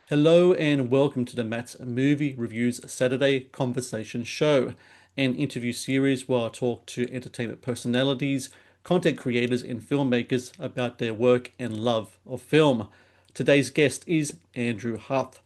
Hello and welcome to the Matt's Movie Reviews Saturday Conversation Show, an interview series where I talk to entertainment personalities, content creators, and filmmakers about their work and love of film. Today's guest is Andrew Huff,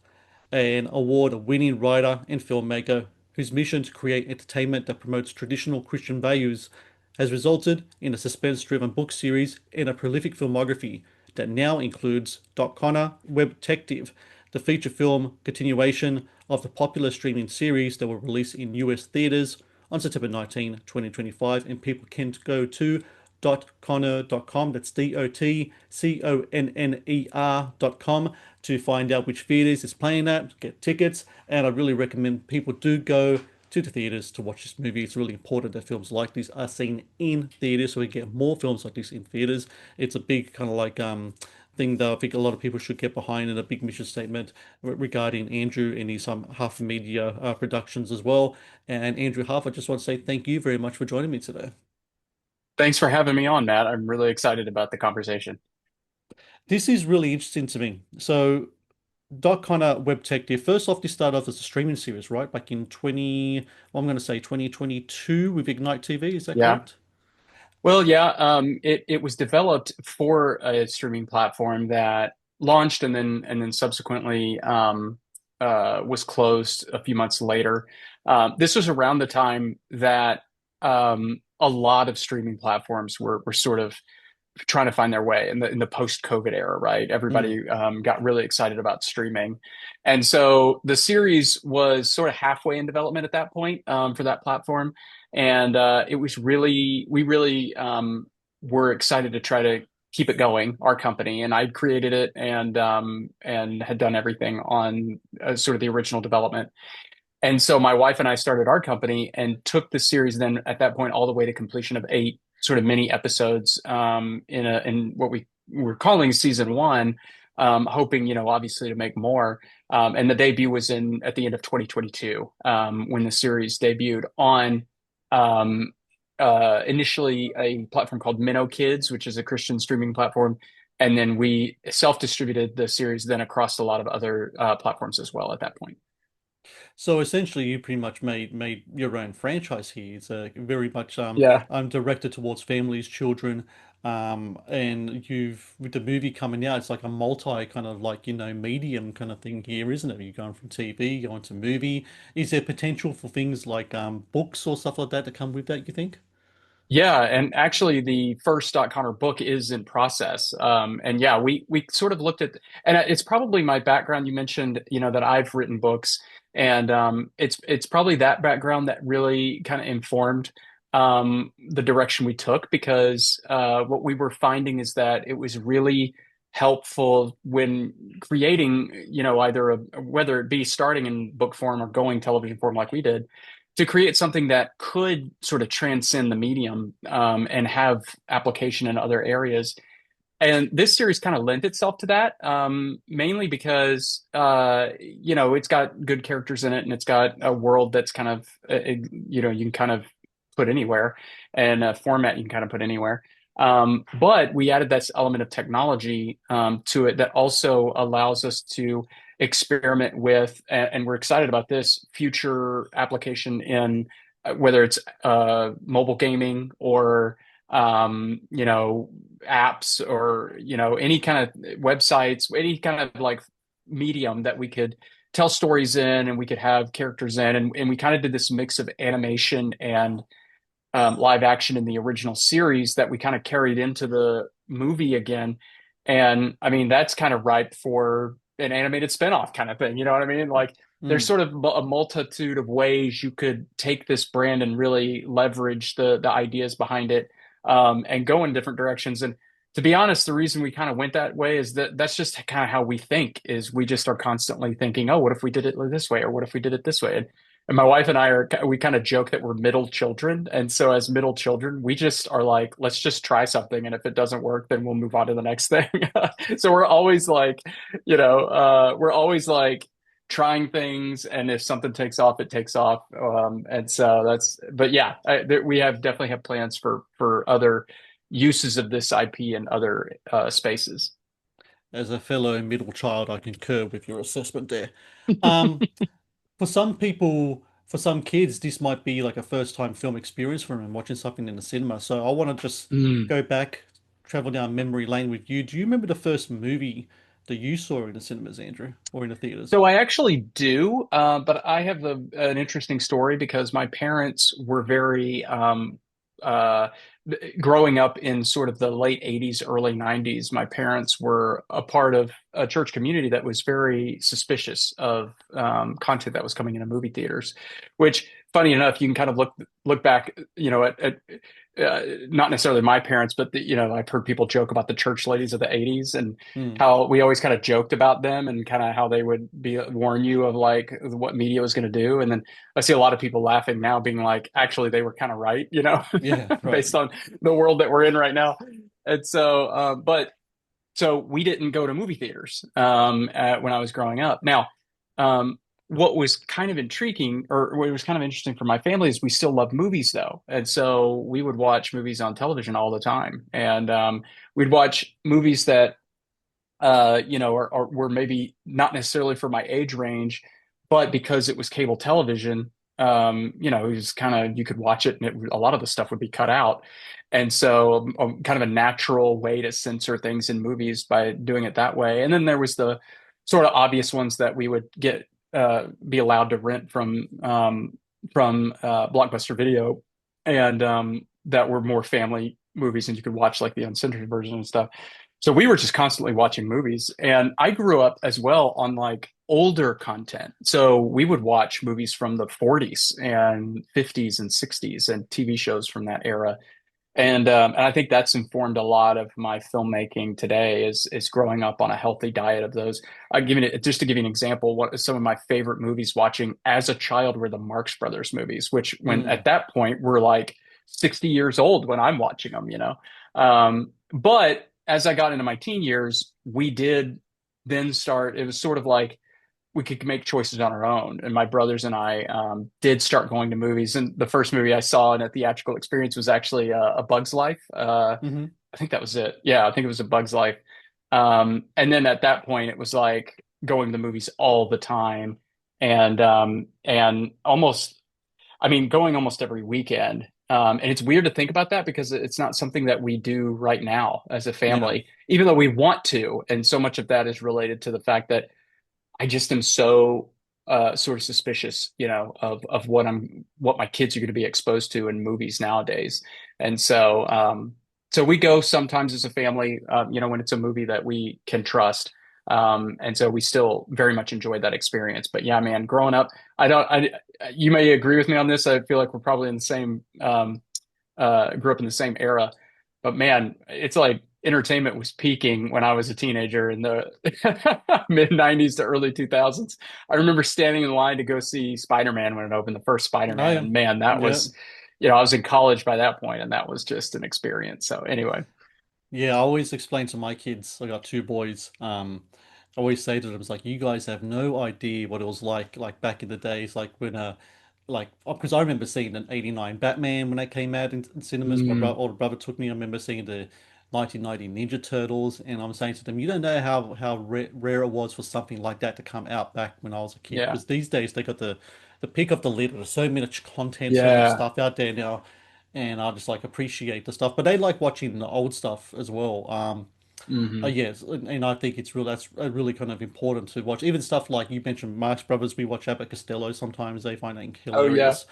an award-winning writer and filmmaker whose mission to create entertainment that promotes traditional Christian values has resulted in a suspense-driven book series and a prolific filmography that now includes Doc Connor, Webtective, the feature film continuation of the popular streaming series that will release in US theaters on September 19, 2025, and people can go to dotconner.com, that's DOTCONNER.com, to find out which theaters it's playing at, get tickets, and I really recommend people do go to the theaters to watch this movie. It's really important that films like this are seen in theaters so we get more films like this in theaters. It's a big kind of like thing that I think a lot of people should get behind, and a big mission statement regarding Andrew and his Huff Media productions as well. And Andrew Huff, I just want to say thank you very much for joining me today. Thanks for having me on, Matt. I'm really excited about the conversation. This is really interesting to me. So, Doc Connor Web Detective, first off, this started off as a streaming series, right? Back in 20, well, I'm going to say 2022 with Ignite TV, is that Yeah. correct? Well, yeah, it was developed for a streaming platform that launched and then subsequently was closed a few months later. This was around the time that a lot of streaming platforms were sort of trying to find their way in the post-COVID era, right? Mm. Everybody got really excited about streaming, and so the series was sort of halfway in development at that point for that platform, and it was really we really were excited to try to keep it going, our company, and I created it and had done everything on sort of the original development. And so my wife and I started our company and took the series then at that point all the way to completion of eight sort of mini episodes in what we were calling season one, hoping, obviously to make more. And the debut was in at the end of 2022 when the series debuted on um, initially a platform called Minnow Kids, which is a Christian streaming platform. And then we self-distributed the series then across a lot of other platforms as well at that point. So essentially, you pretty much made your own franchise here. It's very much Yeah. directed towards families, children, and you've with the movie coming out, it's like a multi kind of like medium kind of thing here, isn't it? You're going from TV, going to movie. Is there potential for things like books or stuff like that to come with that, you think? Yeah, and actually, the first Dot Connor book is in process. And yeah, we sort of looked at, and it's probably my background. You mentioned, that I've written books, and it's probably that background that really kind of informed the direction we took because what we were finding is that it was really helpful when creating, either whether it be starting in book form or going television form like we did to create something that could sort of transcend the medium and have application in other areas. And this series kind of lent itself to that, mainly because it's got good characters in it, and it's got a world that's kind of you can kind of put anywhere, and a format you can kind of put anywhere. But we added this element of technology to it that also allows us to experiment with, and we're excited about this future application in whether it's mobile gaming or apps or any kind of websites, any kind of like medium that we could tell stories in and we could have characters in, and we kind of did this mix of animation and live action in the original series that we kind of carried into the movie again. And I mean, that's kind of ripe for an animated spinoff kind of thing. You know what I mean? Like there's Mm. sort of a multitude of ways you could take this brand and really leverage the ideas behind it and go in different directions. And to be honest, the reason we kind of went that way is that that's just kind of how we think, is we just are constantly thinking, oh, what if we did it this way? Or what if we did it this way? And my wife and I we kind of joke that we're middle children. And so as middle children, we just are like, let's just try something. And if it doesn't work, then we'll move on to the next thing. So we're always like, we're always like trying things. And if something takes off, it takes off. And so but yeah, we definitely have plans for other uses of this IP and other spaces. As a fellow middle child, I concur with your assessment there. Um, for some people, for some kids, this might be like a first time film experience for them watching something in the cinema. So I want to just Mm. go back, travel down memory lane with you. Do you remember the first movie that you saw in the cinemas, Andrew, or in the theaters? So I actually do, but I have an interesting story because my parents were very uh, growing up in sort of the late 80s, early 90s. My parents were a part of a church community that was very suspicious of content that was coming into movie theaters, which, funny enough, you can kind of look back, not necessarily my parents, but I've heard people joke about the church ladies of the 80s and Hmm. how we always kind of joked about them and kind of how they would be warn you of like what media was going to do. And then I see a lot of people laughing now, being like, actually, they were kind of right, Yeah, right. based on the world that we're in right now. And so, so we didn't go to movie theaters when I was growing up. Now, um, what was kind of intriguing, or what was kind of interesting for my family, is we still love movies though, and so we would watch movies on television all the time, and we'd watch movies that or were maybe not necessarily for my age range, but because it was cable television, it was kind of you could watch it and a lot of the stuff would be cut out. And so, kind of a natural way to censor things in movies by doing it that way. And then there was the sort of obvious ones that we would be allowed to rent from Blockbuster Video, and that were more family movies, and you could watch like the uncensored version and stuff. So we were just constantly watching movies. And I grew up as well on like older content. So we would watch movies from the 40s and 50s and 60s and TV shows from that era. And I think that's informed a lot of my filmmaking today is growing up on a healthy diet of those. I give it just to give you an example. What some of my favorite movies watching as a child were the Marx Brothers movies, which when Hmm. at that point were like 60 years old when I'm watching them. But as I got into my teen years, we did then start. It was sort of like we could make choices on our own. And my brothers and I did start going to movies. And the first movie I saw in a theatrical experience was actually A Bug's Life. Hmm. I think that was it. Yeah, I think it was A Bug's Life. And then at that point, it was like going to the movies all the time, and almost, I mean, going almost every weekend. And it's weird to think about that because it's not something that we do right now as a Yeah. family, even though we want to. And so much of that is related to the fact that I just am so sort of suspicious, of what my kids are going to be exposed to in movies nowadays. And so we go sometimes as a family, when it's a movie that we can trust. And so we still very much enjoyed that experience. But yeah, man, growing up, you may agree with me on this. I feel like we're probably in the same, grew up in the same era. But man, it's like entertainment was peaking when I was a teenager in the mid 90s to early 2000s. I remember standing in line to go see Spider-Man when it opened, the first Oh, Spider-Man. yeah. And man, that Yeah. was, I was in college by that point, and that was just an experience. So anyway, Yeah, I always explain to my kids, I got two boys, I always say to them, it's like, you guys have no idea what it was like back in the days, like when, because I remember seeing an 89 Batman when that came out in cinemas. My mm, older brother took me. I remember seeing the 1990 Ninja Turtles, and I'm saying to them, you don't know how rare it was for something like that to come out back when I was a kid. yeah, Because these days they got the pick of the lid. There's so much content, so much yeah, stuff out there now, and I just like appreciate the stuff. But they like watching the old stuff as well. hmm, Yes, and I think it's real. That's really kind of important to watch. Even stuff like you mentioned, Marx Brothers. We watch Abbott Costello sometimes. They find that oh yeah. hilarious.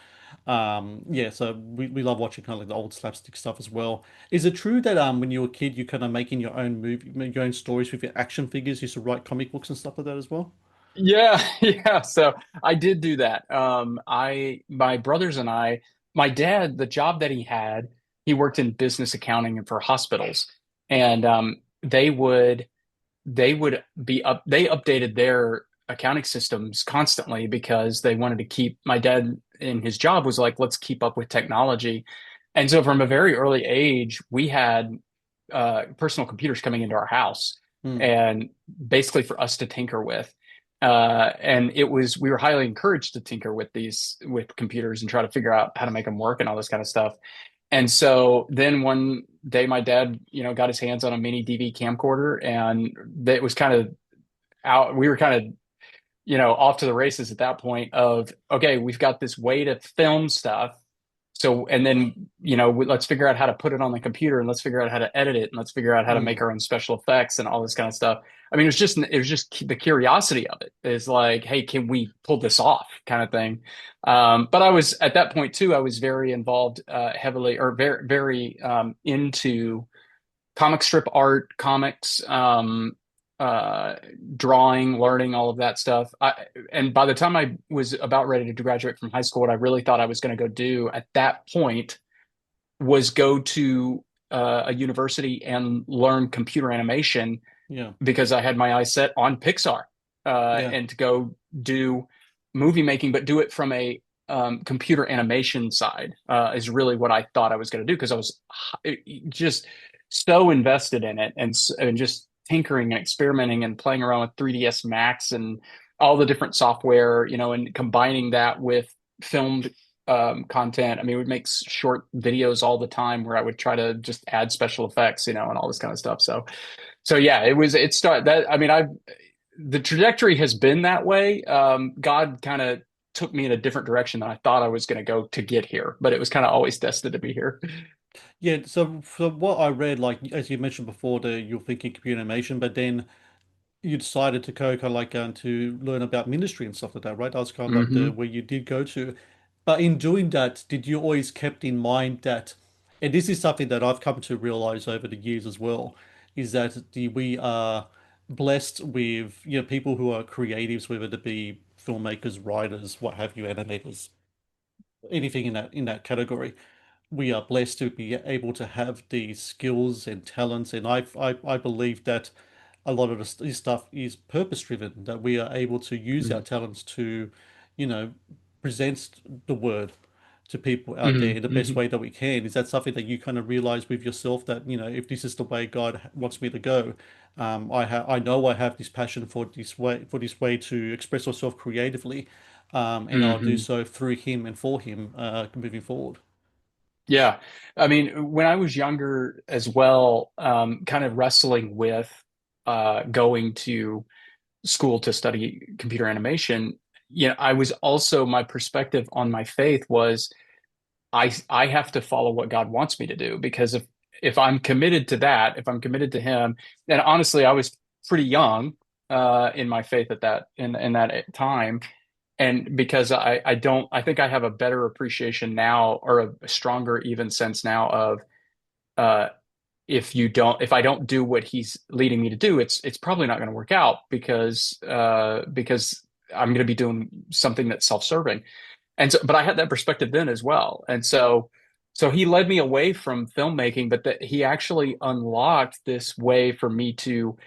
Yeah, so we love watching kind of like the old slapstick stuff as well. Is it true that when you were a kid, you kind of making your own movie, your own stories with your action figures? You used to write comic books and stuff like that as well? Yeah, yeah. So I did do that. My brothers and my dad, the job that he had, he worked in business accounting and for hospitals, and they would they updated their accounting systems constantly because they wanted to keep my dad in his job was like, let's keep up with technology. And so from a very early age, we had personal computers coming into our house Hmm. and basically for us to tinker with. And we were highly encouraged to tinker with computers and try to figure out how to make them work and all this kind of stuff. And so then one day my dad, got his hands on a mini DV camcorder, and it was kind of out. We were kind of, off to the races at that point of, okay, we've got this way to film stuff. So, and then, let's figure out how to put it on the computer, and let's figure out how to edit it, and let's figure out how to make Mm, our own special effects and all this kind of stuff. I mean, it was just the curiosity of it is like, hey, can we pull this off kind of thing? But I was at that point too, I was very involved, heavily, or very, very, into comic strip art, comics, uh, drawing, learning all of that stuff. And by the time I was about ready to graduate from high school, what I really thought I was going to go do at that point was go to a university and learn computer animation yeah, because I had my eyes set on Pixar, yeah, and to go do movie making, but do it from a computer animation side, is really what I thought I was going to do because I was just so invested in it, and just tinkering and experimenting and playing around with 3ds Max and all the different software, and combining that with filmed content. I mean, we would make short videos all the time where I would try to just add special effects, and all this kind of stuff. So yeah, it started that. I mean, the trajectory has been that way. God kind of took me in a different direction than I thought I was going to go to get here, but it was kind of always destined to be here. yeah. So from what I read, like as you mentioned before, you're thinking computer animation, but then you decided to go kind of like to learn about ministry and stuff like that, right? That was kind of like the Hmm. where you did go to. But in doing that, did you always kept in mind that, and this is something that I've come to realize over the years as well, is that we are blessed with, people who are creatives, whether it be filmmakers, writers, what have you, animators, anything in that category. We are blessed to be able to have these skills and talents, and I believe that a lot of this stuff is purpose driven, that we are able to use our Hmm. talents to, you know, present the word to people out there Hmm. in the best Hmm. way that we can. Is that something that you kind of realize with yourself that, if this is the way God wants me to go, I know I have this passion for this way to express myself creatively, and I'll do Hmm. so through Him and for Him, moving forward. Yeah. I mean, when I was younger as well, kind of wrestling with going to school to study computer animation, I was also, my perspective on my faith was I have to follow what God wants me to do, because if I'm committed to that, if I'm committed to Him, and honestly, I was pretty young in my faith at that time, and because I think I have a better appreciation now, or a stronger even sense now of, uh, if I don't do what He's leading me to do, it's probably not going to work out, because I'm going to be doing something that's self-serving. And so, but I had that perspective then as well. And so he led me away from filmmaking, but that he actually unlocked this way for me to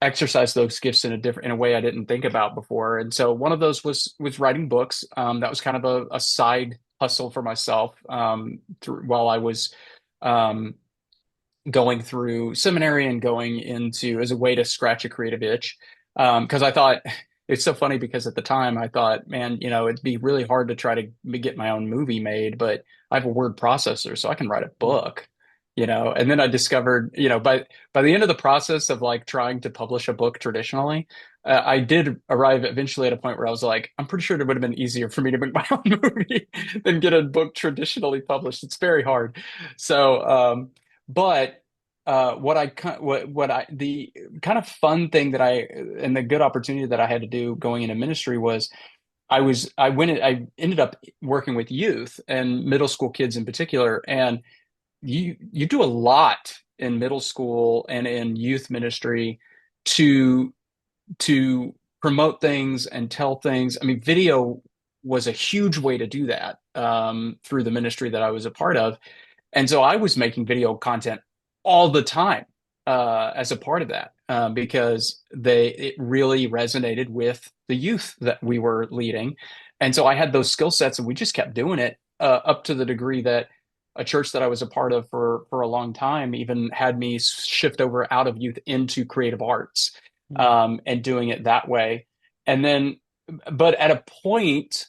exercise those gifts in a way I didn't think about before. And so one of those was writing books. That was kind of a side hustle for myself, while I was um, going through seminary and going into, as a way to scratch a creative itch. Because I thought, it's so funny, because at the time I thought, man, it'd be really hard to try to get my own movie made, but I have a word processor, so I can write a Mm. book. And then I discovered, by the end of the process of like trying to publish a book traditionally, I did arrive eventually at a point where I was like, I'm pretty sure it would have been easier for me to make my own movie than get a book traditionally published. It's very hard. So, but what I the kind of fun thing that and the good opportunity that I had to do going into ministry was, I ended up working with youth and middle school kids in particular, and you do a lot in middle school and in youth ministry to to promote things and tell things. I mean, video was a huge way to do that, through the ministry that I was a part of, and so I was making video content all the time, as a part of that, because it really resonated with the youth that we were leading. And so I had those skill sets, and we just kept doing it, up to the degree that a church that I was a part of for a long time even had me shift over out of youth into creative arts, Mm. and doing it that way. And then, but at a point,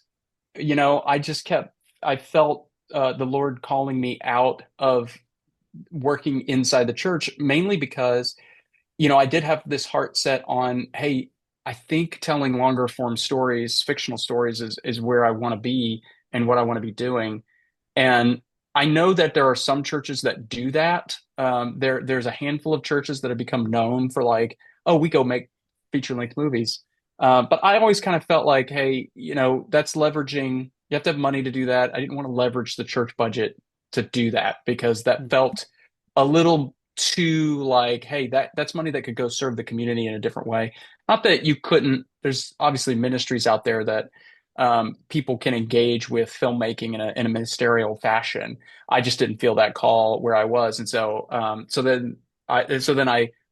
I just kept, I felt the Lord calling me out of working inside the church, mainly because, I did have this heart set on, hey, I think telling longer form stories, fictional stories is where I want to be and what I want to be doing. And I know that there are some churches that do that. There's a handful of churches that have become known for like, oh, we go make feature-length movies. But I always kind of felt like, hey, that's leveraging. You have to have money to do that. I didn't want to leverage the church budget to do that because that felt a little too like, hey, that's money that could go serve the community in a different way. Not that you couldn't. There's obviously ministries out there that people can engage with filmmaking in a ministerial fashion. I just didn't feel that call where I was, and so then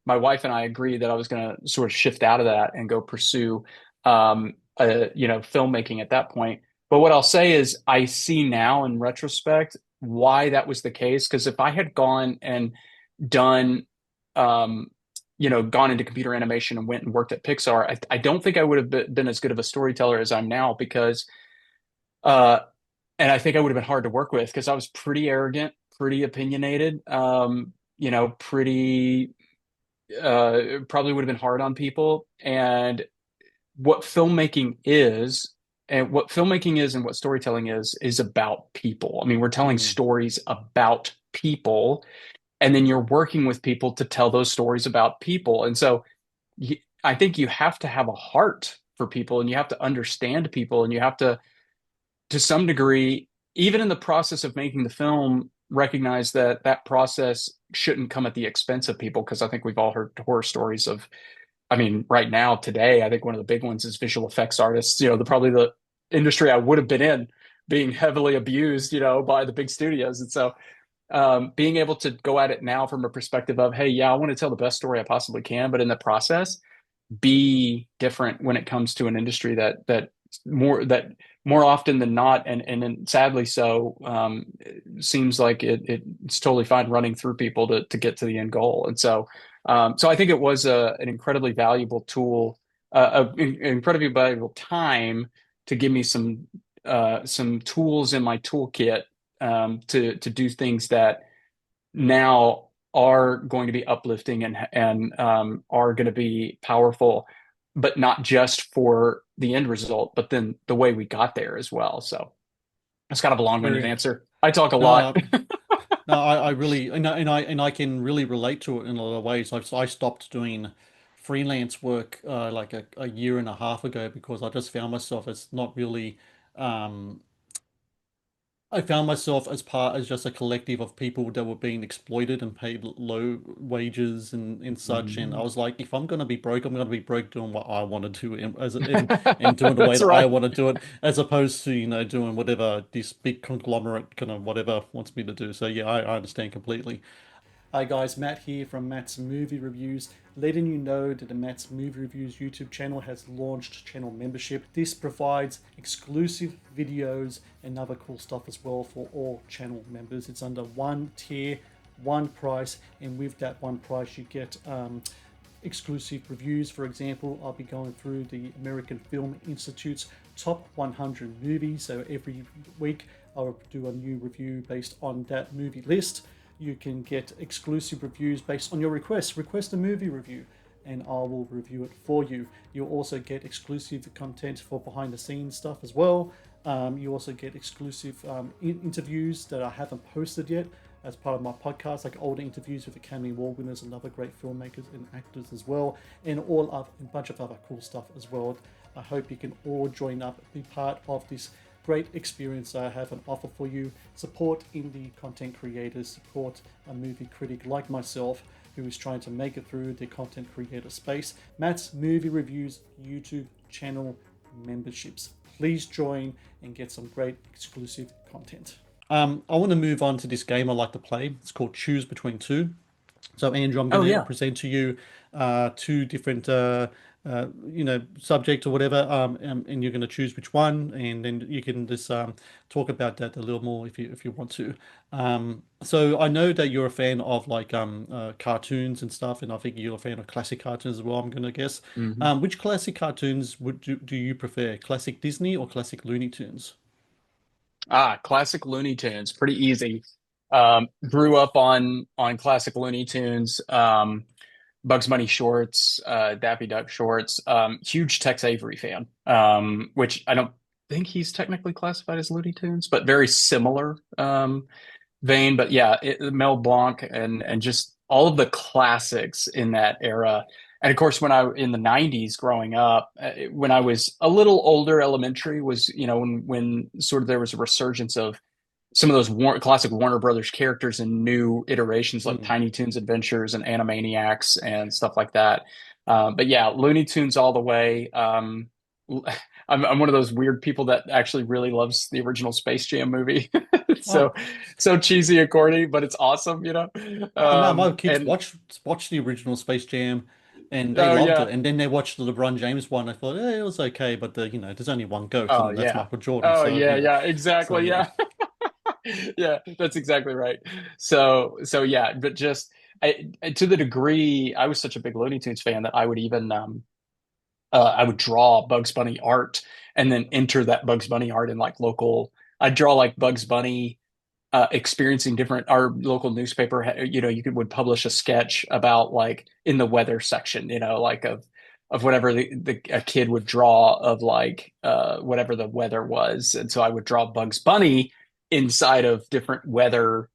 my wife and I agreed that I was going to sort of shift out of that and go pursue, filmmaking at that point. But what I'll say is, I see now in retrospect why that was the case. Because if I had gone and done, um, gone into computer animation and went and worked at Pixar, I don't think I would have been as good of a storyteller as I'm now because, uh, and I think I would have been hard to work with because I was pretty arrogant, pretty opinionated, pretty, probably would have been hard on people. And what filmmaking is, and what filmmaking is and what storytelling is about people. I mean, we're telling Mm. stories about people, and then you're working with people to tell those stories about people. And so I think you have to have a heart for people and you have to understand people and you have to some degree, even in the process of making the film, recognize that that process shouldn't come at the expense of people. Because I think we've all heard horror stories of, I mean, right now, today, I think one of the big ones is visual effects artists, probably the industry I would have been in being heavily abused, by the big studios. And so being able to go at it now from a perspective of, hey, yeah, I want to tell the best story I possibly can, but in the process, be different when it comes to an industry that more often than not, and sadly so, seems like it's totally fine running through people to get to the end goal. And so I think it was an incredibly valuable tool, an incredibly valuable time to give me some tools in my toolkit, to do things that now are going to be uplifting and are going to be powerful, but not just for the end result, but then the way we got there as well. So it's kind of a long-winded Very. answer. I talk a lot. No, no, I really, and I can really relate to it in a lot of ways. I stopped doing freelance work like a year and a half ago because I just found myself as not really, um, I found myself as part as just a collective of people that were being exploited and paid low wages and such. And I Mhm. was like, if I'm gonna be broke, I'm gonna be broke doing what I want to do and doing the way That's that I right. want to do it, as opposed to doing whatever this big conglomerate kind of whatever wants me to do. So yeah, I understand completely. Hi guys, Matt here from Matt's Movie Reviews, letting you know that the Matt's Movie Reviews YouTube channel has launched channel membership. This provides exclusive videos and other cool stuff as well for all channel members. It's under one tier, one price, and with that one price you get exclusive reviews. For example, I'll be going through the American Film Institute's top 100 movies. So every week I'll do a new review based on that movie list. You can get exclusive reviews based on your requests. Request a movie review and I will review it for you. You'll also get exclusive content for behind the scenes stuff as well. You also get exclusive interviews that I haven't posted yet as part of my podcast, like older interviews with Academy Award winners and other great filmmakers and actors as well, and a bunch of other cool stuff as well. I hope you can all join up, be part of this great experience I have on offer for you. Support indie content creators, support a movie critic like myself who is trying to make it through the content creator space. Matt's Movie Reviews YouTube channel memberships. Please join and get some great exclusive content. I want to move on to this game I like to play. It's called Choose Between Two. So, Andrew, I'm going Oh to yeah. present to you two different, subject or whatever, and you're going to choose which one, and then you can just talk about that a little more if you want to. So, I know that you're a fan of like cartoons and stuff, and I think you're a fan of classic cartoons as well. I'm going to guess. Mhm. Which classic cartoons do you prefer? Classic Disney or classic Looney Tunes? Classic Looney Tunes, pretty easy. Grew up on classic Looney Tunes, Bugs Bunny shorts, Daffy Duck shorts. Huge Tex Avery fan, which I don't think he's technically classified as Looney Tunes, but very similar vein. But yeah, Mel Blanc and just all of the classics in that era. And of course, when I in the '90s growing up, when I was a little older, elementary was when sort of there was a resurgence of some of those classic Warner Brothers characters in new iterations like Mm. Tiny Toons Adventures and Animaniacs and stuff like that. But yeah, Looney Tunes all the way. I'm one of those weird people that actually really loves the original Space Jam movie. Oh, So so cheesy and corny, but it's awesome, oh no, my kids And watched the original Space Jam, and they oh loved it. yeah, And then they watched the LeBron James one. I thought, it was okay, but there's only one GOAT, oh and that's yeah, Michael Jordan. oh So yeah, yeah, so exactly, yeah. yeah. Yeah, that's exactly right. So yeah, but just to the degree I was such a big Looney Tunes fan that I would even I would draw Bugs Bunny art and then enter that Bugs Bunny art in like local. I'd draw like Bugs Bunny experiencing different. Our local newspaper, you would publish a sketch about like in the weather section, like of whatever a kid would draw of like whatever the weather was, and so I would draw Bugs Bunny inside of different weather.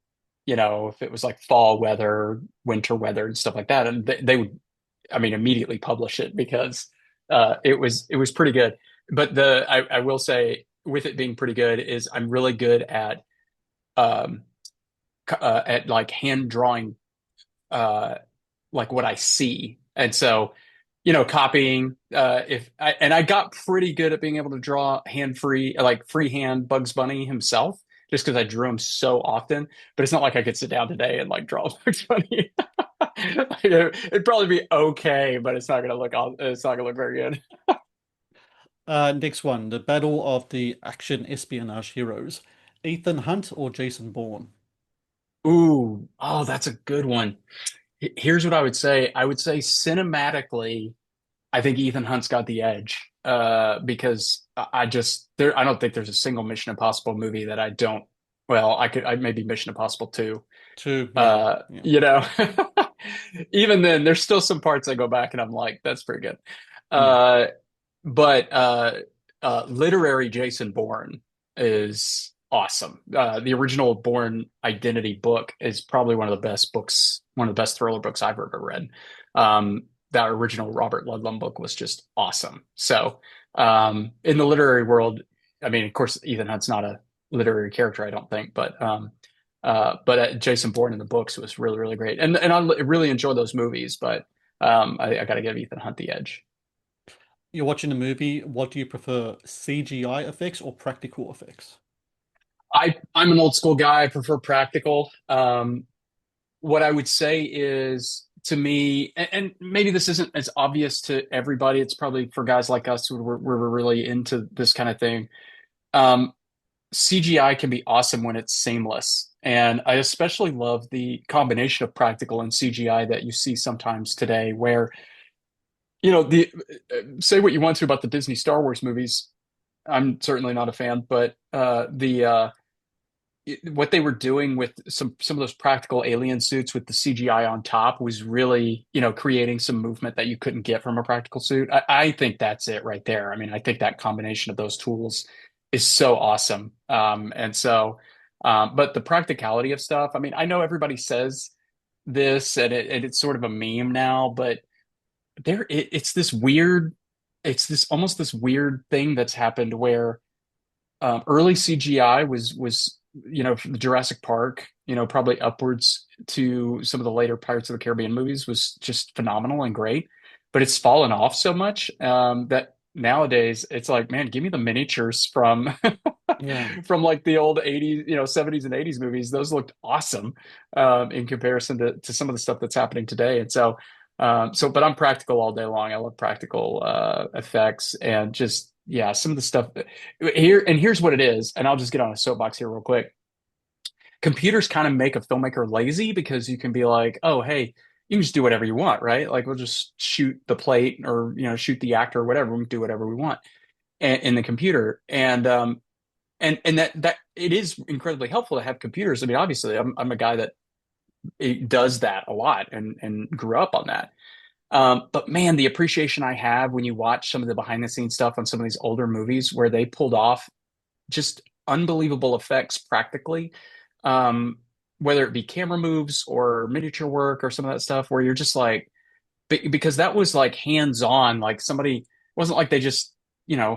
If it was like fall weather, winter weather, and stuff like that, and they would, I mean, immediately publish it because it was pretty good. But I will say with it being pretty good is I'm really good um at like hand drawing uh like what I see. And so, copying if I and I got pretty good at being able to draw hand free like freehand Bugs Bunny himself just because I drew him so often. But it's not like I could sit down today and like draw Bugs Bunny. It'd probably be okay, but it's not gonna look very good. Next one, the battle of the action espionage heroes, Ethan Hunt or Jason Bourne. Ooh, oh, that's a good one. Here's what I would say. I would say cinematically, I think Ethan Hunt's got the edge. Because I don't think there's a single Mission Impossible movie that I don't. Well, I maybe Mission Impossible 2. Two, yeah, yeah. You know, even then, there's still some parts I go back and I'm like, that's pretty good. Mm. Uh, but literary Jason Bourne is awesome. The original Bourne Identity book is probably one of the best books, one of the best thriller books I've ever read. That original Robert Ludlum book was just awesome. So, in the literary world, I mean, of course, Ethan Hunt's not a literary character, I don't think, but Jason Bourne in the books was really, really great, and I really enjoy those movies. But I got to give Ethan Hunt the edge. You're watching a movie, what do you prefer, CGI effects or practical effects? I'm an old school guy. I prefer practical. What I would say is to me, and maybe this isn't as obvious to everybody. It's probably for guys like us who we're really into this kind of thing. Um, CGI can be awesome when it's seamless. And I especially love the combination of practical and CGI that you see sometimes today, where, the say what you want to about the Disney Star Wars movies. I'm certainly not a fan, but what they were doing with some of those practical alien suits with the CGI on top was really, creating some movement that you couldn't get from a practical suit. I think that's it right there. I mean, I think that combination of those tools is so awesome. But the practicality of stuff, I mean, I know everybody says this and it's sort of a meme now, but it's this almost this weird thing that's happened where early CGI was from the Jurassic Park, probably upwards to some of the later Pirates of the Caribbean movies was just phenomenal and great, but it's fallen off so much that nowadays it's like, man, give me the miniatures from Yeah. from like the old '80s, '70s and '80s movies. Those looked awesome in comparison to some of the stuff that's happening today. And but I'm practical all day long. I love practical effects and just yeah, some of the stuff here. And here's what it is. And I'll just get on a soapbox here real quick. Computers kind of make a filmmaker lazy because you can be like, oh, hey, you can just do whatever you want, right? Like we'll just shoot the plate or shoot the actor or whatever. We can do whatever we want in the computer. And and that it is incredibly helpful to have computers. I mean, obviously, I'm a guy that it does that a lot and grew up on that. But man, the appreciation I have when you watch some of the behind the scenes stuff on some of these older movies where they pulled off just unbelievable effects practically, um, whether it be camera moves or miniature work or some of that stuff, where you're just like, because that was like hands on, like somebody it wasn't like they just,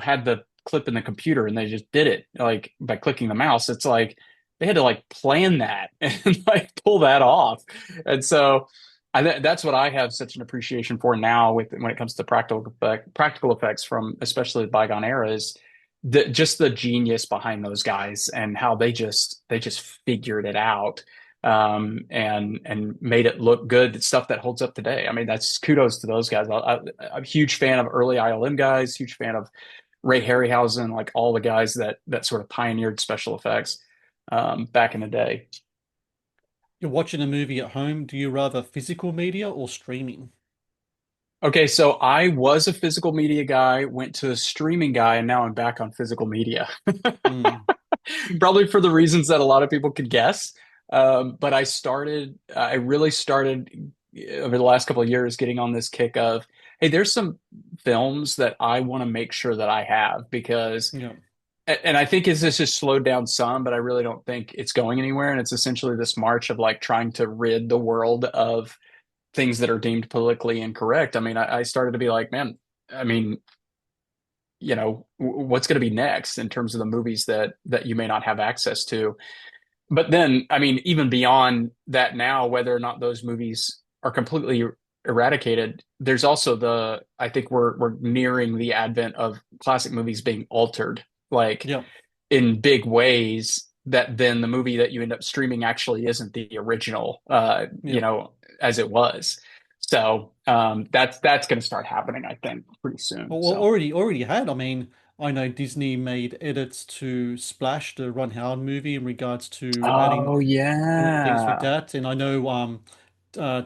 had the clip in the computer and they just did it like by clicking the mouse. It's like they had to like plan that and like pull that off. And so that's what I have such an appreciation for now with when it comes to practical effects from especially the bygone eras, just the genius behind those guys and how they just figured it out, and made it look good. It's stuff that holds up today. I mean, that's kudos to those guys. I'm a huge fan of early ILM guys, huge fan of Ray Harryhausen, like all the guys that sort of pioneered special effects back in the day. You're watching a movie at home, do you rather physical media or streaming? Okay, so I was a physical media guy, went to a streaming guy, and now I'm back on physical media. Mm, Probably for the reasons that a lot of people could guess. But I really started over the last couple of years getting on this kick of, hey, there's some films that I want to make sure that I have because, yeah, and I think this has slowed down some, but I really don't think it's going anywhere. And it's essentially this march of like trying to rid the world of things that are deemed politically incorrect. I mean, I started to be like, man, I mean, what's going to be next in terms of the movies that you may not have access to. But then, I mean, even beyond that now, whether or not those movies are completely eradicated, there's also I think we're nearing the advent of classic movies being altered, like yeah, in big ways that then the movie that you end up streaming actually isn't the original, yeah. as it was. So that's going to start happening, I think, pretty soon. Well, So, already had. I mean, I know Disney made edits to Splash, the Ron Howard movie, in regards to adding oh cool things with yeah, that. And I know uh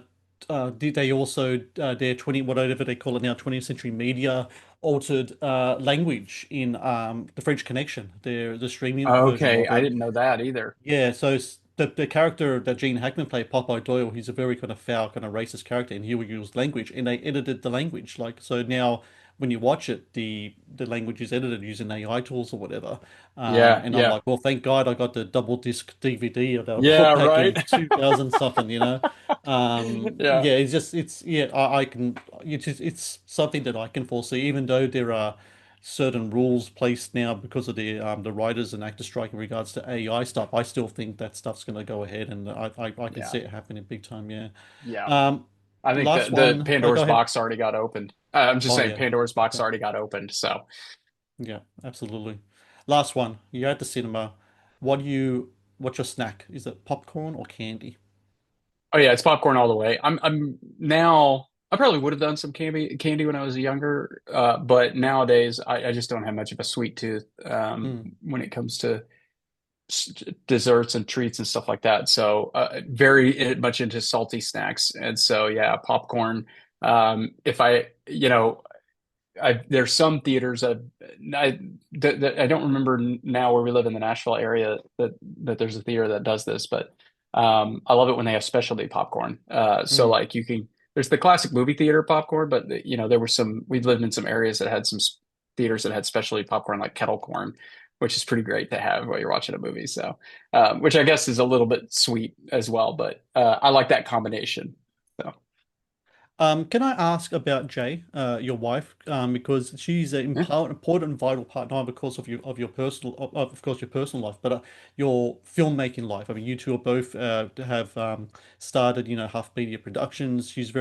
did they also their 20 whatever they call it now, 20th Century Media altered language in The French Connection, the streaming version okay, of I it. didn't know that either. Yeah, so the character that Gene Hackman played, Popeye Doyle, he's a very kind of foul, kind of racist character, and he would use language, and they edited the language. Like, so now when you watch it, the language is edited using AI tools or whatever. Yeah, And I'm yeah, like, well, thank God I got the double disc DVD that I yeah, bought back right. in 2000 something, you know. Yeah, Yeah, it's yeah, I can it's something that I can foresee, even though there are certain rules placed now because of the writers and actor strike in regards to AI stuff. I still think that stuff's going to go ahead, and I can yeah, see it happening big time. Yeah. yeah. Um, I think last that the one. Oh, go Pandora's ahead. box already got opened. I'm just Oh saying yeah, Pandora's box yeah, already got opened. So, yeah, absolutely. Last one. You're at the cinema. What do you? What's your snack? Is it popcorn or candy? oh yeah, it's popcorn all the way. I'm now. I probably would have done some candy when I was younger, but nowadays I just don't have much of a sweet tooth Mm, when it comes to desserts and treats and stuff like that. So very much into salty snacks, and so yeah, popcorn. If there's some theaters I that I don't remember now where we live in the Nashville area that there's a theater that does this, but I love it when they have specialty popcorn. So mm. like there's the classic movie theater popcorn, but there were we lived in some areas that had some theaters that had specialty popcorn like kettle corn, which is pretty great to have while you're watching a movie. So, which I guess is a little bit sweet as well, but I like that combination. So, Can I ask about Jay, your wife, because she's an yeah. important, vital part, not because of your personal, of course, your personal life, but your filmmaking life. I mean, you two are both have started, Huff Media Productions. She's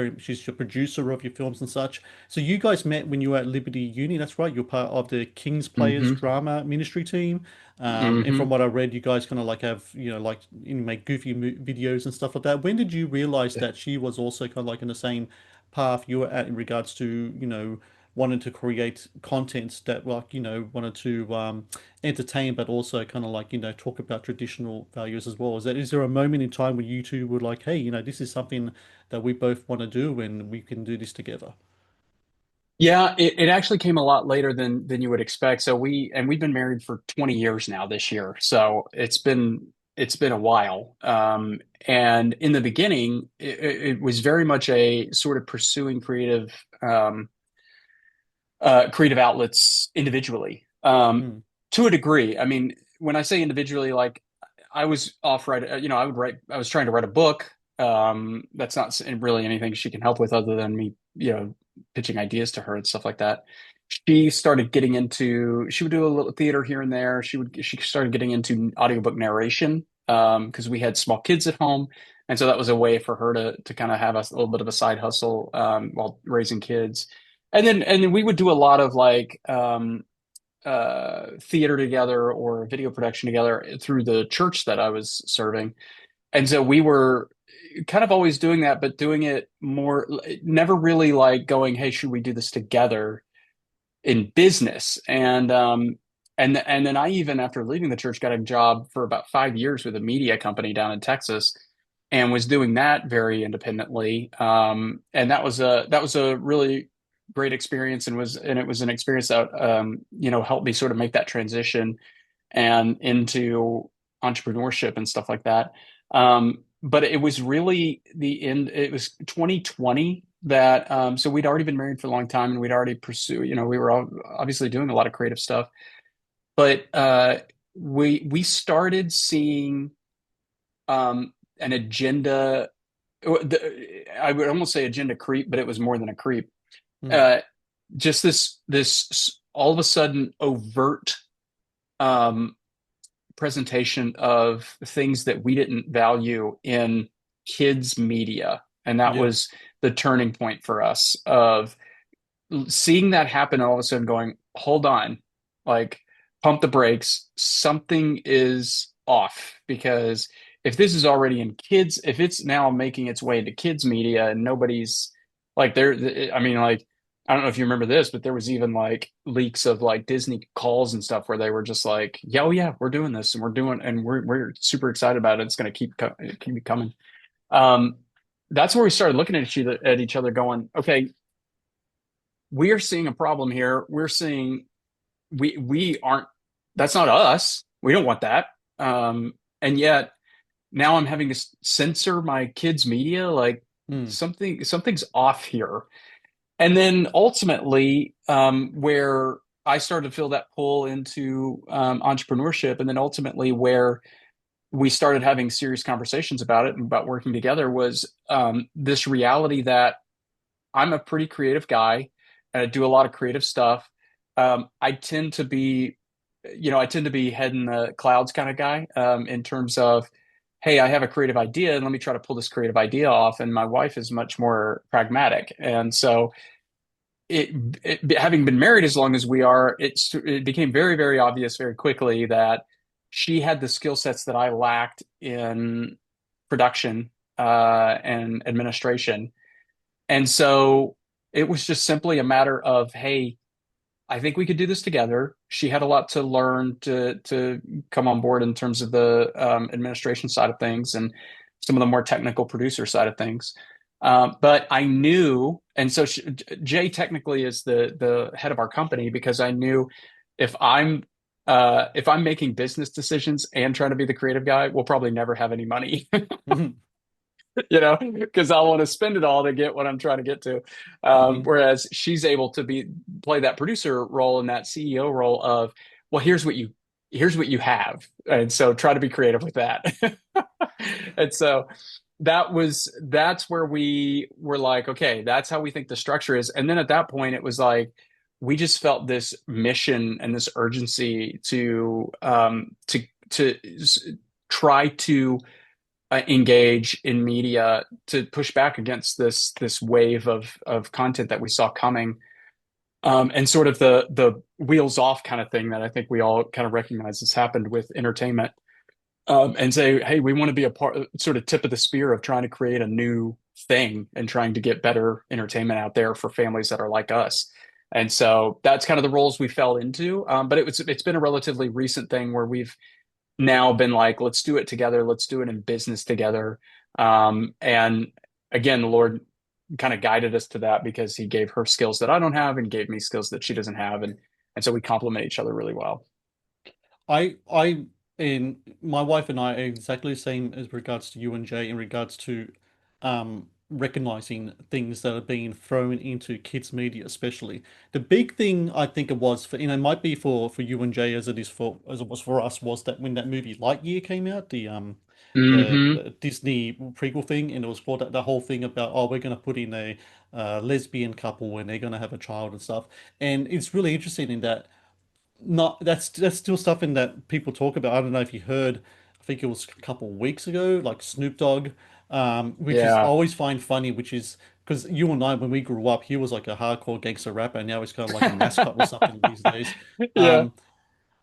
your producer of your films and such. So you guys met when you were at Liberty Uni. That's right. You're part of the King's Players Hmm. drama ministry team. And from Hmm. what I read, you guys kind of like have, like make goofy videos and stuff like that. When did you realize that she was also kind of like in the same path you were at in regards to, wanting to create content that like, wanted to entertain, but also kind of like, talk about traditional values as well. Is there a moment in time when you two were like, hey, this is something that we both want to do and we can do this together? Yeah, it actually came a lot later than you would expect. So we've been married for 20 years now this year. So it's been a while. And in the beginning, it was very much a sort of pursuing creative outlets individually. Mm, To a degree. I mean, when I say individually, like I was off write, I was trying to write a book. That's not really anything she can help with other than me, pitching ideas to her and stuff like that. She started getting into, she would do a little theater here and there. She started getting into audiobook narration, because we had small kids at home. And so that was a way for her to kind of have a little bit of a side hustle, while raising kids. And then we would do a lot of like, theater together or video production together through the church that I was serving. And so we were kind of always doing that, but doing it more, never really like going, hey, should we do this together in business? And then I even after leaving the church got a job for about 5 years with a media company down in Texas and was doing that very independently. And that was a really great experience and it was an experience that helped me sort of make that transition and into entrepreneurship and stuff like that. But it was really the end. It was 2020 that so we'd already been married for a long time and we'd already pursued. We were obviously doing a lot of creative stuff, but we started seeing an agenda. I would almost say agenda creep, but it was more than a creep. mm, Uh, just this all of a sudden overt um, presentation of things that we didn't value in kids media, and that yeah. was the turning point for us of seeing that happen all of a sudden going, hold on, like pump the brakes, something is off because if this is already in kids, if it's now making its way into kids media and nobody's like there, I mean, like, I don't know if you remember this, but there was even like leaks of like Disney calls and stuff where they were just like, yeah, oh yeah, we're doing this and we're super excited about it. It's going to keep coming. Um, that's where we started looking at each other going, okay, we are seeing a problem here. We're seeing we aren't that's not us. We don't want that. And yet now I'm having to censor my kids' media. Like Mm, something's off here. And then ultimately, where I started to feel that pull into entrepreneurship, and then ultimately where we started having serious conversations about it and about working together was this reality that I'm a pretty creative guy and I do a lot of creative stuff. I tend to be, I tend to be head in the clouds kind of guy, in terms of, hey, I have a creative idea and let me try to pull this creative idea off. And my wife is much more pragmatic. And so having been married as long as we are, it became very, very obvious very quickly that she had the skill sets that I lacked in production, and administration. And so it was just simply a matter of, hey, I think we could do this together. She had a lot to learn to come on board in terms of the administration side of things and some of the more technical producer side of things. But I knew, and so Jay technically is the head of our company because I knew if I'm if I'm making business decisions and trying to be the creative guy, we'll probably never have any money. mhm, Because I want to spend it all to get what I'm trying to get to. mhm, Whereas she's able to play that producer role and that CEO role of, well, here's what you have, and so try to be creative with that. And so that's where we were like, okay, that's how we think the structure is. And then at that point, it was like we just felt this mission and this urgency to try to engage in media to push back against this wave of content that we saw coming, and sort of the wheels off kind of thing that I think we all kind of recognize has happened with entertainment, and say, hey, we want to be a part, sort of tip of the spear of trying to create a new thing and trying to get better entertainment out there for families that are like us. And so that's kind of the roles we fell into. But it's been a relatively recent thing where we've now been like, let's do it together. Let's do it in business together. And again, the Lord kind of guided us to that because he gave her skills that I don't have and gave me skills that she doesn't have, and so we complement each other really well. I and my wife and I are exactly the same as regards to you and Jay in regards to recognizing things that are being thrown into kids media, especially. The big thing I think it was for, it might be for you and Jay as it is for as it was for us, was that when that movie Lightyear came out, Hmm. the Disney prequel thing, and it was for that the whole thing about, oh, we're going to put in a lesbian couple and they're going to have a child and stuff. And it's really interesting in that, not that's still stuff in that people talk about. I don't know if you heard, I think it was a couple of weeks ago, like Snoop Dogg, which is I Yeah. always find funny, which is because you and I, when we grew up, he was like a hardcore gangster rapper, and now he's kind of like a mascot or something these days. Yeah.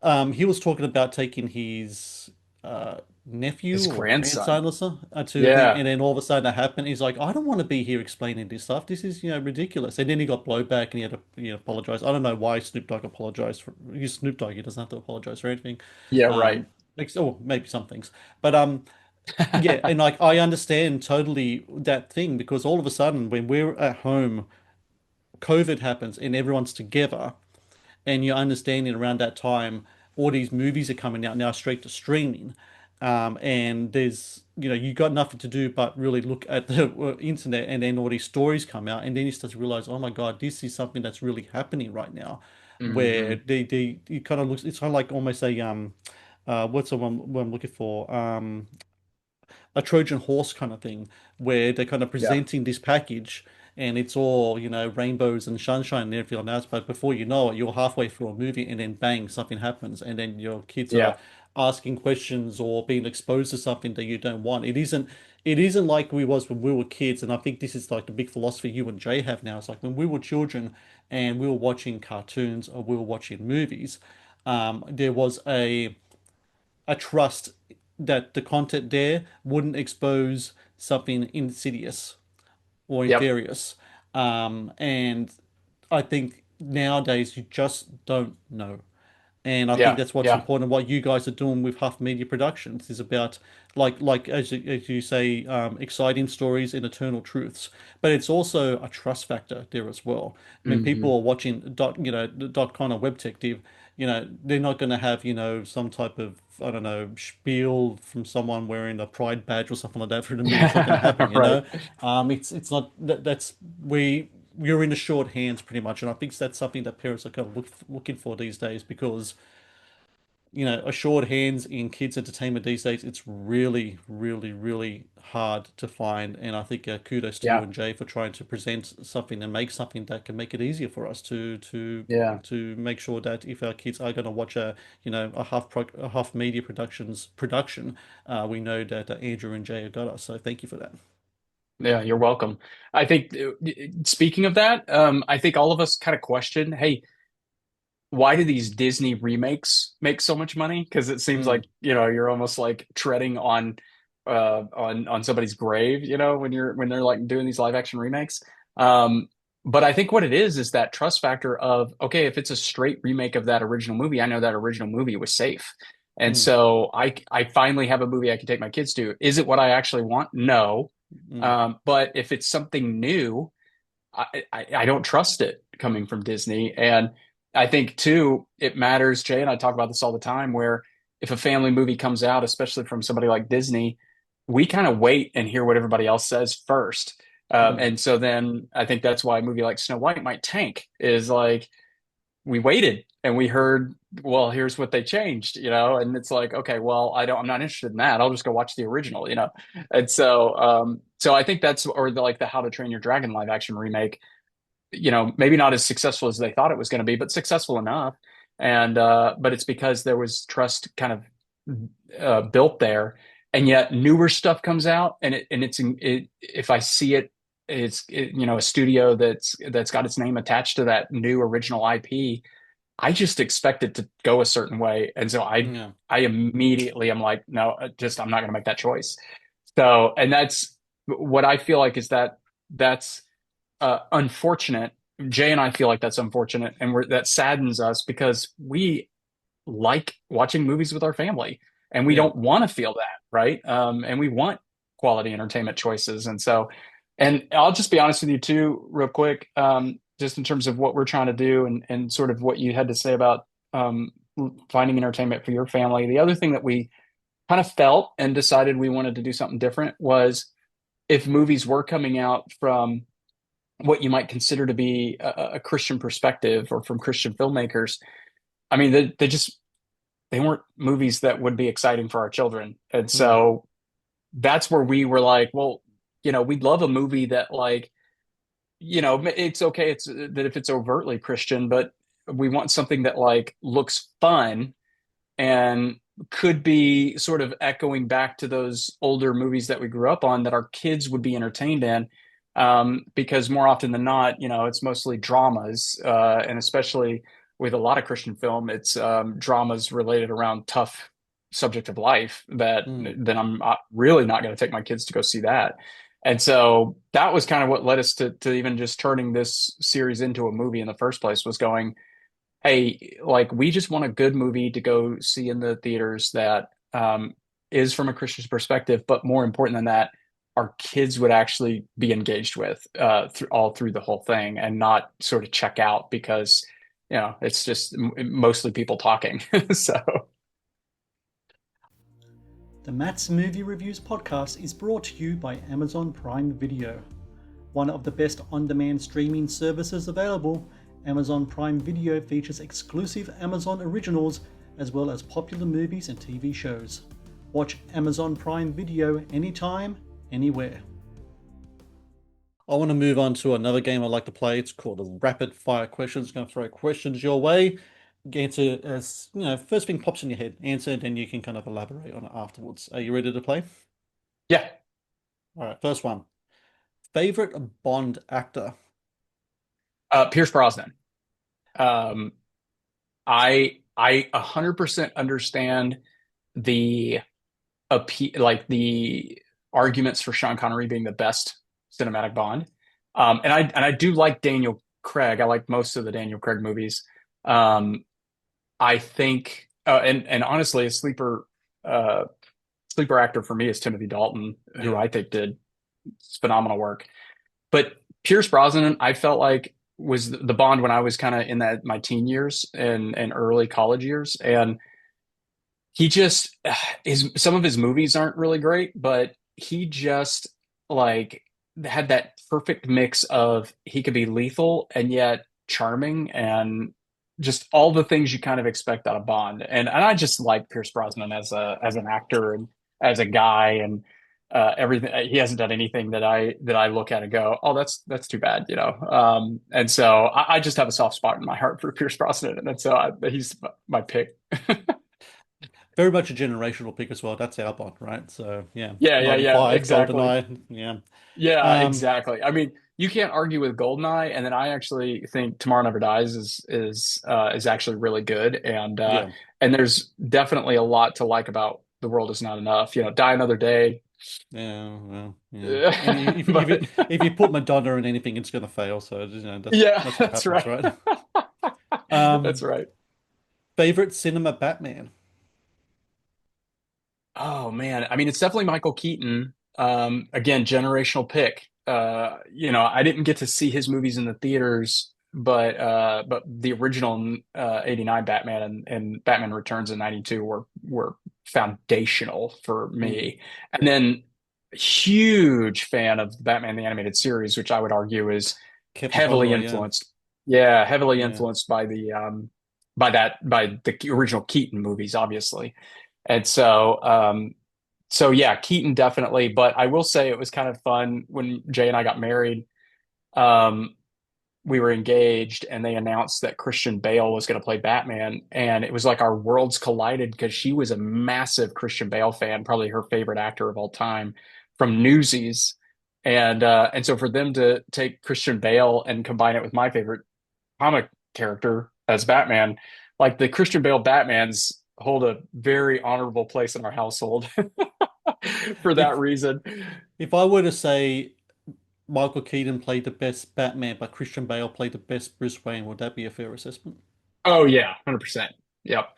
Um, he was talking about taking his uh, nephew His or grandson. grandson or something to thing, Yeah. and then all of a sudden that happened. He's like, I don't want to be here explaining this stuff. This is, ridiculous. And then he got blowback and he had to, apologize. I don't know why Snoop Dogg apologized for. He's Snoop Dogg. He doesn't have to apologize for anything. Yeah, right. Um, or maybe some things, but yeah, and like I understand totally that thing, because all of a sudden when we're at home, COVID happens and everyone's together, and you're understanding around that time all these movies are coming out now straight to streaming, and there's, you got nothing to do but really look at the internet, and then all these stories come out, and then you start to realize, oh my God, this is something that's really happening right now, where Hmm. they it kind of looks, it's kind of like almost a what's the one what I'm looking for, a Trojan horse kind of thing, where they're kind of Yeah. presenting this package and it's all, rainbows and sunshine and everything else. But before you know it, you're halfway through a movie and then bang, something happens. And then your kids are Yeah. asking questions or being exposed to something that you don't want. It isn't like we was when we were kids. And I think this is like the big philosophy you and Jay have now. It's like when we were children and we were watching cartoons or we were watching movies, there was a trust that the content there wouldn't expose something insidious or Yep. nefarious. And I think nowadays you just don't know. And I think Yeah. that's what's Yeah. important. What you guys are doing with Huff Media Productions is about, like as you say, exciting stories and eternal truths. But it's also a trust factor there as well. When Hmm. people are watching .com or Webtective, they're not going to have, some type of, I don't know, spiel from someone wearing a pride badge or something like that for the movie. It's not going to happen, you Right. know. It's not that's we you're in the short hands pretty much, and I think that's something that parents are kind of looking for these days, because assured hands in kids entertainment these days, it's really, really, really hard to find. And I think kudos to you Yeah. and Jay for trying to present something and make something that can make it easier for us Yeah. to make sure that if our kids are going to watch a half media productions production, we know that Andrew and Jay have got us. So thank you for that. Yeah, you're welcome. I think speaking of that, I think all of us kind of question, hey, why do these Disney remakes make so much money? Because it seems Mm, like, you're almost like treading on somebody's grave, when they're like doing these live action remakes. But I think what it is that trust factor of, okay, if it's a straight remake of that original movie, I know that original movie was safe. And mm, so I finally have a movie I can take my kids to. Is it what I actually want? No. mm, But if it's something new, I don't trust it coming from Disney. And I think too, it matters, Jay, and I talk about this all the time, where if a family movie comes out, especially from somebody like Disney, we kind of wait and hear what everybody else says first. mm. And so then I think that's why a movie like Snow White might tank, is like we waited and we heard, well, here's what they changed, and it's like, okay, well, I'm not interested in that. I'll just go watch the original. And so I think that's, or like the How to Train Your Dragon live action remake, maybe not as successful as they thought it was going to be, but successful enough. And but it's because there was trust kind of built there, and yet newer stuff comes out, and if I see it, a studio that's got its name attached to that new original IP. I just expect it to go a certain way, and so Yeah. I immediately am like, no, just I'm not going to make that choice. So, and that's what I feel like is that's unfortunate. Jay and I feel like that's unfortunate, and that saddens us because we like watching movies with our family, and we Yeah. don't want to feel that, right? And we want quality entertainment choices, and so. And I'll just be honest with you too, real quick, just in terms of what we're trying to do and sort of what you had to say about um, finding entertainment for your family. The other thing that we kind of felt and decided we wanted to do something different was if movies were coming out from what you might consider to be a Christian perspective or from Christian filmmakers, I mean, they weren't movies that would be exciting for our children. And Hmm. so that's where we were like, well, we'd love a movie that like, it's okay it's that if it's overtly Christian, but we want something that like looks fun and could be sort of echoing back to those older movies that we grew up on that our kids would be entertained in. Because more often than not, it's mostly dramas, and especially with a lot of Christian film, it's dramas related around tough subject of life that Hmm. then I'm really not going to take my kids to go see that. And so that was kind of what led us to even just turning this series into a movie in the first place was going, hey, like we just want a good movie to go see in the theaters that is from a Christian perspective, but more important than that, our kids would actually be engaged with all through the whole thing and not sort of check out because it's just mostly people talking. So The Matt's Movie Reviews podcast is brought to you by Amazon Prime Video. One of the best on-demand streaming services available, Amazon Prime Video features exclusive Amazon originals as well as popular movies and TV shows. Watch Amazon Prime Video anytime, anywhere. I want to move on to another game I like to play. It's called the Rapid Fire Questions. I'm going to throw questions your way. Answer as, first thing pops in your head. Answer, then you can kind of elaborate on it afterwards. Are you ready to play? yeah, All right, first one. Favorite Bond actor? Pierce Brosnan. Um, I 100% understand the like the arguments for Sean Connery being the best cinematic Bond. And I do like Daniel Craig. I like most of the Daniel Craig movies. Um, I think, and honestly, a sleeper actor for me is Timothy Dalton, who Yeah. I think did phenomenal work. But Pierce Brosnan, I felt like was the Bond when I was kind of in that my teen years and early college years, and he just his some of his movies aren't really great, but he just like had that perfect mix of he could be lethal and yet charming and just all the things you kind of expect out of Bond. And I just like Pierce Brosnan as an actor and as a guy and everything. He hasn't done anything that I look at and go, oh, that's too bad, you know. And so I just have a soft spot in my heart for Pierce Brosnan, and so he's my pick. Very much a generational pick as well. That's our Bond, right? So, yeah. Yeah, yeah, yeah, 95, exactly. GoldenEye. Yeah. Yeah, Um, exactly. I mean, you can't argue with Goldeneye, and then I actually think Tomorrow Never Dies is actually really good, yeah. and there's definitely a lot to like about The World Is Not Enough. Die Another Day, Yeah, well, yeah. And but if you put Madonna in anything, it's gonna fail. So yeah, that's what that's happens, right. right? That's Um, right. favorite cinema Batman? Oh man, I mean, it's definitely Michael Keaton. Again, generational pick. I didn't get to see his movies in the theaters, but the original '89 Batman and Batman Returns in '92 were foundational for Hmm. me. And then huge fan of the Batman the Animated Series, which I would argue is Kevin heavily Conroy, yeah, influenced. Yeah, heavily yeah. influenced by the original Keaton movies, obviously. And so yeah, Keaton definitely. But I will say it was kind of fun when Jay and I got married. Um, we were engaged, and they announced that Christian Bale was going to play Batman, and it was like our worlds collided because she was a massive Christian Bale fan, probably her favorite actor of all time from Newsies, and so for them to take Christian Bale and combine it with my favorite comic character as Batman, like the Christian Bale Batmans hold a very honorable place in our household for that If reason. if I were to say Michael Keaton played the best Batman, but Christian Bale played the best Bruce Wayne, would that be a fair assessment? Oh yeah, 100%. Yep.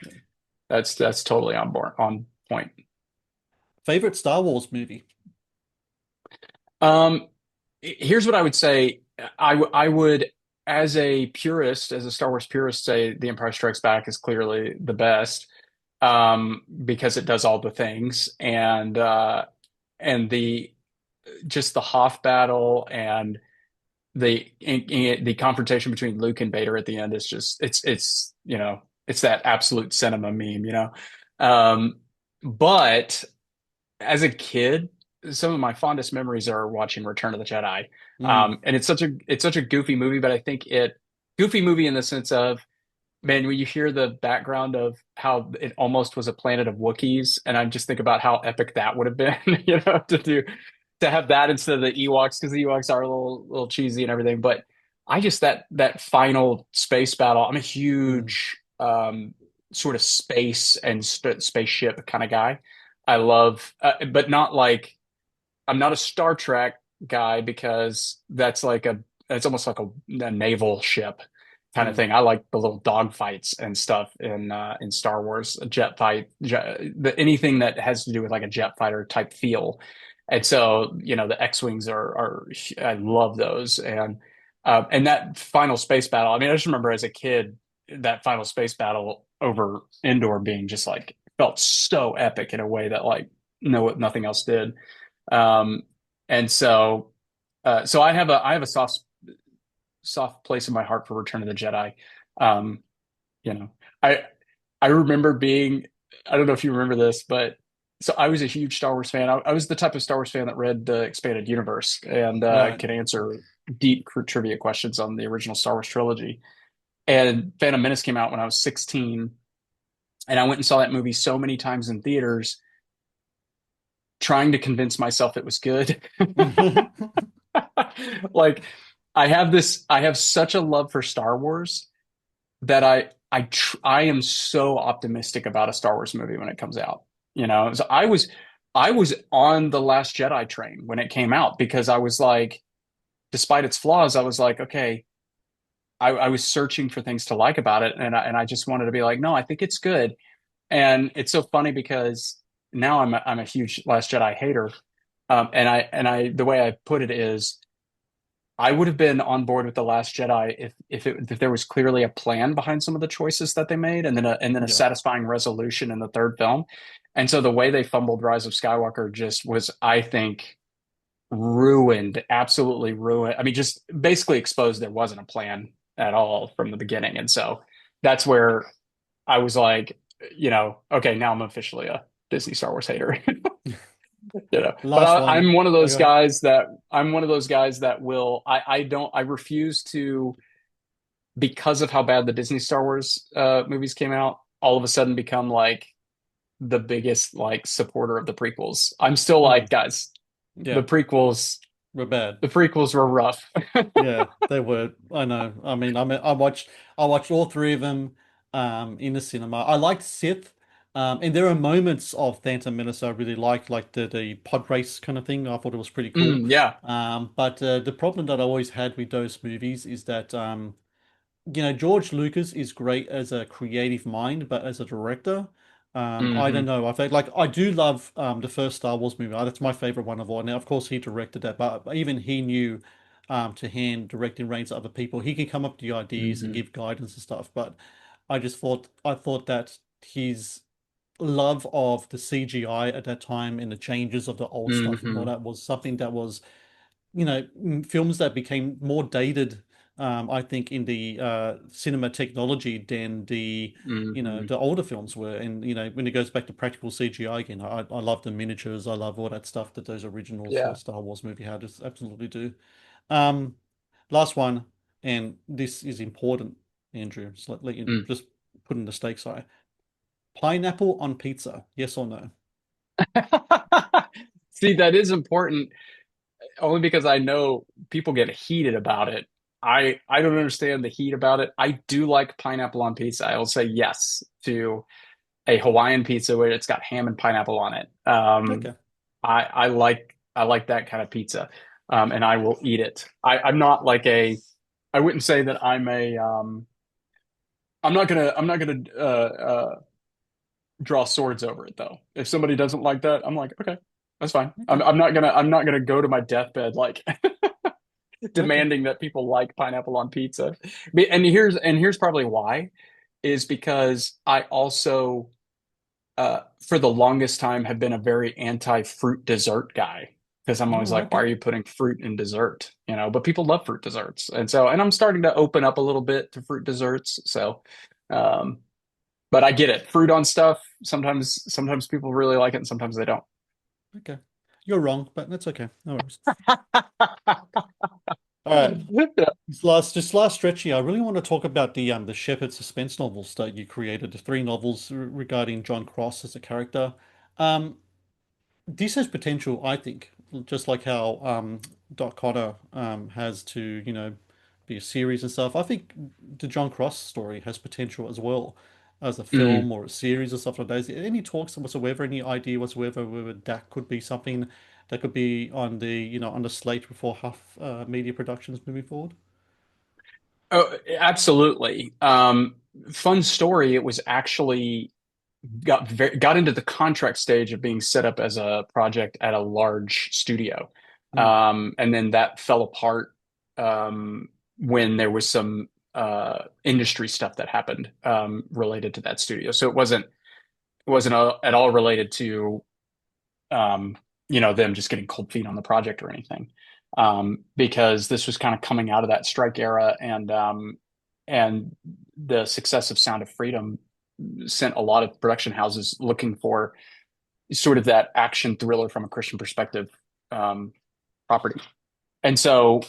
That's totally on board on point. Favorite Star Wars movie? Um Here's what I would say. I would, as a purist, as a Star Wars purist, say The Empire Strikes Back is clearly the best, because it does all the things, and the just the Hoth battle and the confrontation between Luke and Vader at the end is just it's that absolute cinema meme, but as a kid, some of my fondest memories are watching Return of the Jedi. Mm, And it's such a goofy movie, but I think it goofy movie in the sense of, man, when you hear the background of how it almost was a planet of Wookiees, and I just think about how epic that would have been, to have that instead of the Ewoks, because the Ewoks are a little cheesy and everything. But I just that final space battle. I'm a mm, huge sort of space and spaceship kind of guy. I love, but not like, I'm not a Star Trek guy because it's almost like a naval ship kind of mm, thing. I like the little dog fights and stuff in Star Wars, a jet fight, anything that has to do with like a jet fighter type feel. And so, the X-Wings are I love those. And that final space battle, I mean, I just remember as a kid, that final space battle over Endor being just like felt so epic in a way that like nothing else did. Um, and so I have a soft place in my heart for Return of the Jedi. Um, you know, I I remember being, I don't know if you remember this, but so I was a huge Star Wars fan. I was the type of Star Wars fan that read the expanded universe and right. could answer deep trivia questions on the original Star Wars trilogy. And Phantom Menace came out when I was 16, and I went and saw that movie so many times in theaters, trying to convince myself it was good. Like, I have such a love for Star Wars that I am so optimistic about a Star Wars movie when it comes out. So I was on the Last Jedi train when it came out, because I was like, despite its flaws, I was like, okay, I was searching for things to like about it, and I just wanted to be like, no, I think it's good. And it's so funny because now I'm a huge Last Jedi hater. And I the way I put it is, I would have been on board with The Last Jedi if there was clearly a plan behind some of the choices that they made, and then a Yeah. satisfying resolution in the third film. And so the way they fumbled Rise of Skywalker just was, I think, ruined, absolutely ruined. I mean, just basically exposed there wasn't a plan at all from the beginning. And so that's where I was like, okay, now I'm officially a Disney Star Wars hater. But Last one. I'm one of Oh, those go ahead. guys that will, I refuse to, because of how bad the Disney Star Wars movies came out, all of a sudden become like the biggest like supporter of the prequels. I'm still Mm, like, guys, the yeah, prequels we're bad. the prequels were rough. Yeah, they were. I know. I watched all three of them in the cinema. I liked Sith. And there are moments of Phantom Menace I really liked, like the pod race kind of thing. I thought it was pretty cool. Yeah. But the problem that I always had with those movies is that George Lucas is great as a creative mind, but as a director, I don't Hmm. know. I think like I do love the first Star Wars movie. That's my favorite one of all. Now, of course, he directed that, but even he knew to hand directing reins to other people. He can come up with the ideas and Hmm. give guidance and stuff. But I thought that his love of the CGI at that time and the changes of the old stuff and all Hmm. that was something that was films that became more dated, I think, in the cinema technology than Hmm. the older films were. And, when it goes back to practical CGI again, I love the miniatures. I love all that stuff that those original Yeah. Star Wars movie had. Just absolutely do. Um, Last one, and this is important, Andrew. So let you Mm. just put in the stakes high. Pineapple on pizza, yes or no? See, that is important, only because I know people get heated about it. I don't understand the heat about it. I do like pineapple on pizza. I will say yes to a Hawaiian pizza where it's got ham and pineapple on it. Okay. I like that kind of pizza, and I will eat it. I'm not like a. I wouldn't say that I'm a. I'm not gonna draw swords over it though. If somebody doesn't like that, I'm like, okay, that's fine. I'm not gonna go to my deathbed like Okay. demanding that people like pineapple on pizza. And here's probably why is because I also for the longest time have been a very anti-fruit dessert guy because I'm always Oh, like, why okay. are you putting fruit in dessert? But people love fruit desserts. And I'm starting to open up a little bit to fruit desserts. Um, but I get it. Fruit on stuff, sometimes people really like it and sometimes they don't. Okay. You're wrong, but that's okay. No worries. All right. This last stretch here, I really want to talk about the Shepherd suspense novels that you created, the three novels regarding John Cross as a character. Um, this has potential, I think, just like how Dot Connor has to, be a series and stuff. I think the John Cross story has potential as well as a Mm. film or a series or stuff like that. Is there any talks whatsoever, any idea whatsoever whether that could be something that could be on the slate before Huff Media Productions moving forward? Oh, absolutely. Fun story. It was actually got into the contract stage of being set up as a project at a large studio. Mm, And then that fell apart when there was some industry stuff that happened related to that studio. So it wasn't at all related to um, them just getting cold feet on the project or anything. Because this was kind of coming out of that strike era, and the success of Sound of Freedom sent a lot of production houses looking for sort of that action thriller from a Christian perspective um, property. And so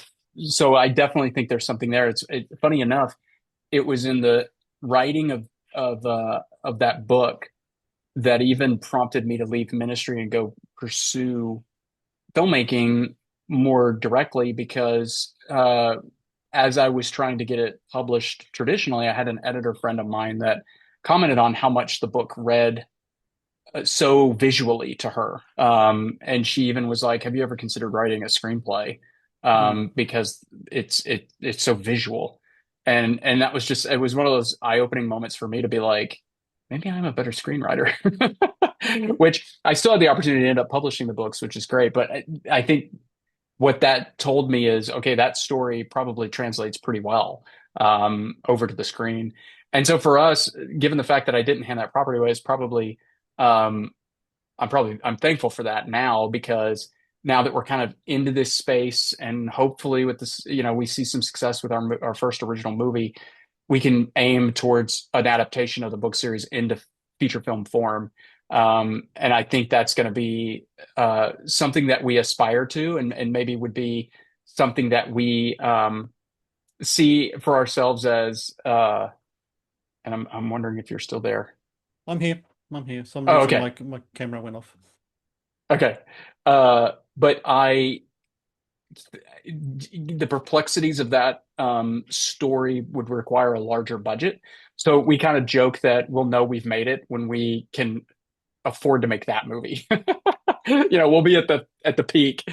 I definitely think there's something there. Funny enough, it was in the writing of that book that even prompted me to leave ministry and go pursue filmmaking more directly because as I was trying to get it published traditionally, I had an editor friend of mine that commented on how much the book read so visually to her. And she even was like, "Have you ever considered writing a screenplay?" mm. Because it's so visual. And that was just it was one of those eye-opening moments for me to be like, maybe I'm a better screenwriter. Which I still had the opportunity to end up publishing the books, which is great. But I think what that told me is, okay, that story probably translates pretty well over to the screen. And so for us, given the fact that I didn't hand that property away, it's probably um, I'm thankful for that now because now that we're kind of into this space and hopefully with this, we see some success with our first original movie, we can aim towards an adaptation of the book series into feature film form. And I think that's going to be something that we aspire to, and maybe would be something that we see for ourselves as. And I'm wondering if you're still there. I'm here. I'm here. Some Oh, reason okay, my camera went off. okay. But the perplexities of that story would require a larger budget. So we kind of joke that we'll know we've made it when we can afford to make that movie. We'll be at the peak.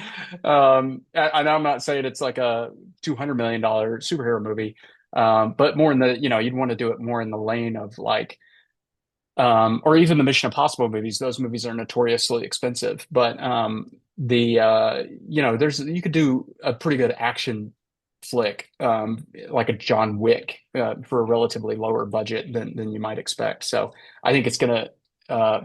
And I'm not saying it's like a $200 million superhero movie, but more in the you'd want to do it more in the lane of like or even the Mission Impossible movies. Those movies are notoriously expensive, but there's you could do a pretty good action flick, like a John Wick, for a relatively lower budget than you might expect. So I think it's gonna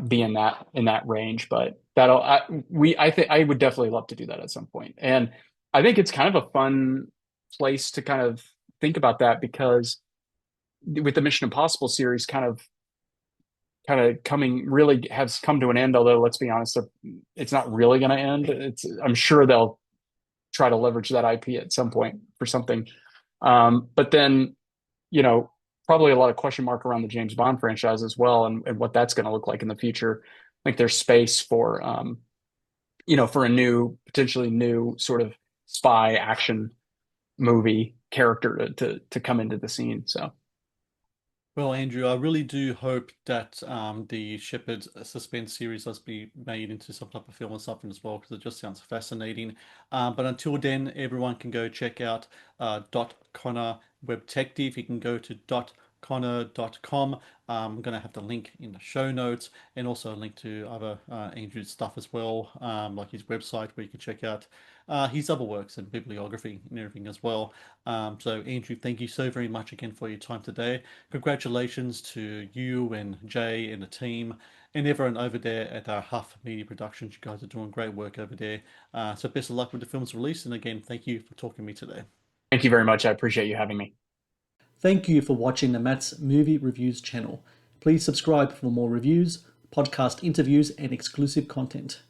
be in that range, but I think I would definitely love to do that at some point, and I think it's kind of a fun place to kind of think about that because with the Mission Impossible series kind of coming really has come to an end. Although let's be honest, it's not really going to end. I'm sure they'll try to leverage that IP at some point for something. But then you know probably a lot of question mark around the James Bond franchise as well, and what that's going to look like in the future. I think there's space for a new potentially new sort of spy action movie character to come into the scene. So Well, Andrew, I really do hope that the Shepherd suspense series does be made into some type of film or something as well, because it just sounds fascinating. But until then, everyone can go check out Dot Connor Webtective. You can go to connor.com. I'm going to have the link in the show notes and also a link to other Andrew's stuff as well, like his website where you can check out his other works and bibliography and everything as well. So, Andrew, thank you so very much again for your time today. Congratulations to you and Jay and the team and everyone over there at Huff Media Productions. You guys are doing great work over there. So, best of luck with the film's release. And again, thank you for talking to me today. Thank you very much. I appreciate you having me. Thank you for watching the Matt's Movie Reviews channel. Please subscribe for more reviews, podcast interviews, and exclusive content.